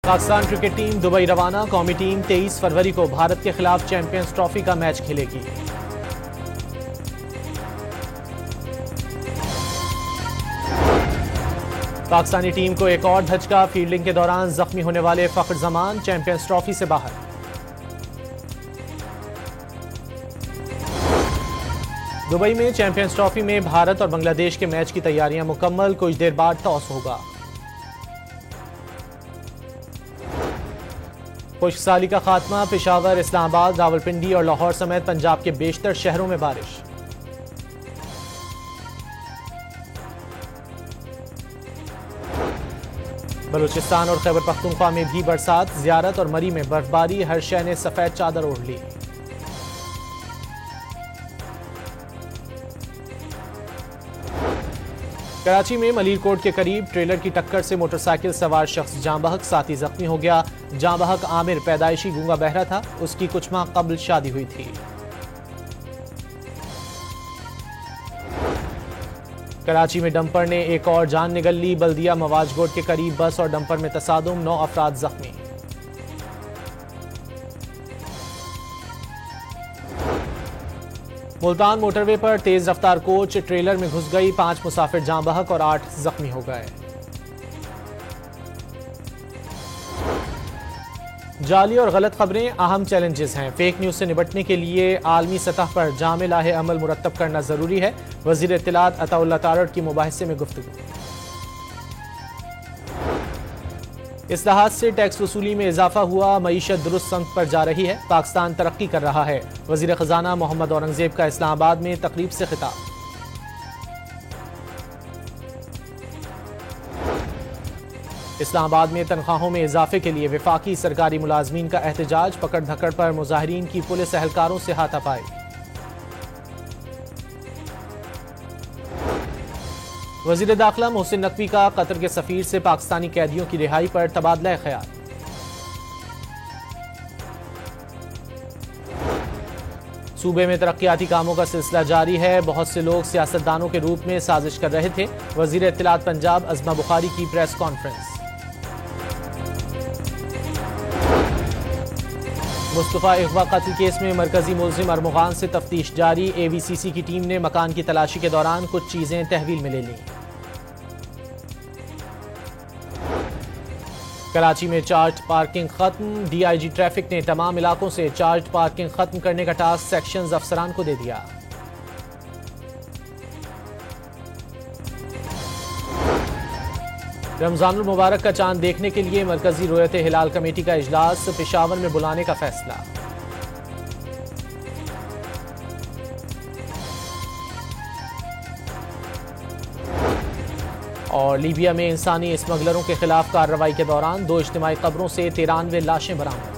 Pakistan cricket team Dubai रवाना। कौमी team 23 फरवरी को भारत के खिलाफ चैंपियंस ट्रॉफी का मैच खेलेगी। पाकिस्तानी टीम को एक और धचका। फील्डिंग के दौरान जख्मी होने वाले फखर जमान चैंपियंस ट्रॉफी से बाहर। दुबई में चैंपियंस ट्रॉफी में भारत और बांग्लादेश के मैच की तैयारियां मुकम्मल। कुछ देर बाद टॉस होगा। खुश्कसाली का खात्मा। पेशावर, इस्लामाबाद, रावलपिंडी और लाहौर समेत पंजाब के बेशतर शहरों में बारिश। बलूचिस्तान और खैबर पख्तूनख्वा में भी बरसात। जियारत और मरी में बर्फबारी। हर शहर ने सफेद चादर ओढ़ ली। कराची में मलीरकोट के करीब ट्रेलर की टक्कर से मोटरसाइकिल सवार शख्स जाँ बहक, साथी जख्मी हो गया। जाँ बहक आमिर पैदाइशी गूंगा बहरा था। उसकी कुछ माह कबल शादी हुई थी। कराची में डंपर ने एक और जान निगल ली। बल्दिया मवाजगोट के करीब बस और डंपर में तसादुम, 9 अफराद जख्मी। मुल्तान मोटरवे पर तेज रफ्तार कोच ट्रेलर में घुस गई। 5 मुसाफिर जाँ बहक और 8 जख्मी हो गए। जाली और गलत खबरें अहम चैलेंजेस हैं। फेक न्यूज से निपटने के लिए आलमी सतह पर जामे लाहे अमल मुरतब करना जरूरी है। वजीर इत्तलात अताउल्लाह तारड़ की मुबाहिसे में गुफ्तगू। इस्लाहात से टैक्स वसूली में इजाफा हुआ। मईशत दुरुस्त संग पर जा रही है। पाकिस्तान तरक्की कर रहा है। वजीर खजाना मोहम्मद औरंगजेब का इस्लामाबाद में तकरीब से खिताब। इस्लामाबाद में तनख्वाहों में इजाफे के लिए वफाकी सरकारी मुलाजमीन का एहतजाज। पकड़ धकड़ पर मुजाहिरीन की पुलिस एहलकारों से हाथापाई। वजीर दाखिला मोहसिन नकवी का कतर के सफीर से पाकिस्तानी कैदियों की रिहाई पर तबादला ख्याल। सूबे में तरक्याती कामों का सिलसिला जारी है। बहुत से लोग सियासतदानों के रूप में साजिश कर रहे थे। वजीर इत्तलात पंजाब अज़मा बुखारी की प्रेस कॉन्फ्रेंस। मुस्तफा इगवा कत्ल केस में मरकजी मुलजिम अरमुगान से तफ्तीश जारी। AVCC की टीम ने मकान की तलाशी के दौरान कुछ चीजें तहवील में ले लीं। कराची में चार्ज पार्किंग खत्म। DIG ट्रैफिक ने तमाम इलाकों से चार्ज पार्किंग खत्म करने का टास्क सेक्शंस अफसरान को दे दिया। रमजानुल मुबारक का चांद देखने के लिए मरकजी रोयत हिलाल कमेटी का इजलास पेशावर में बुलाने का फैसला। और लीबिया में इंसानी स्मगलरों के खिलाफ कार्रवाई के दौरान 2 इज्तिमाई कब्रों से 93 लाशें बरामद।